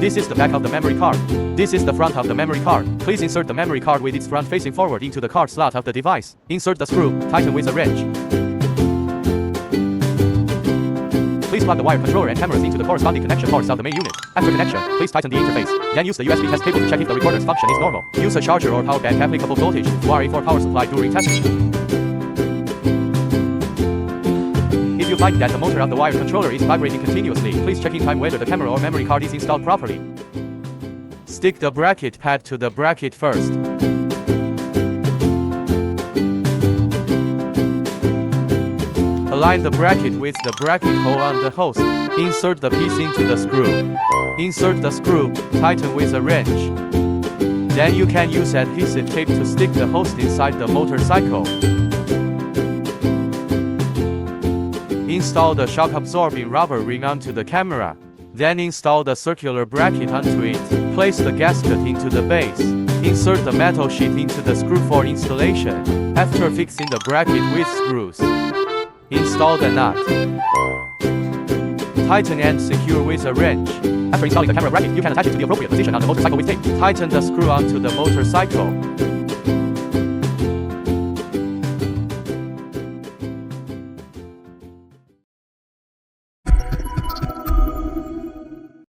This is the back of the memory card. This is the front of the memory card. Please insert the memory card with its front facing forward into the card slot of the device. Insert the screw, tighten with a wrench. Please plug the wired controller and cameras into the corresponding connection ports of the main unit. After connection, please tighten the interface. Then use the USB test cable to check if the recorder's function is normal. Use a charger or power bank applicable voltage to RA4 power supply during testing. If you find that the motor of the wired controller is vibrating continuously, please check in time whether the camera or memory card is installed properly. Stick the bracket pad to the bracket first. Align the bracket with the bracket hole on the host. Insert the piece into the screw. Insert the screw, tighten with a wrench. Then you can use adhesive tape to stick the host inside the motorcycle. Install the shock-absorbing rubber ring onto the camera. Then install the circular bracket onto it. Place the gasket into the base. Insert the metal sheet into the screw for installation. After fixing the bracket with screws, install the nut. Tighten and secure with a wrench. After installing the camera bracket, you can attach it to the appropriate position on the motorcycle with tape. Tighten the screw onto the motorcycle.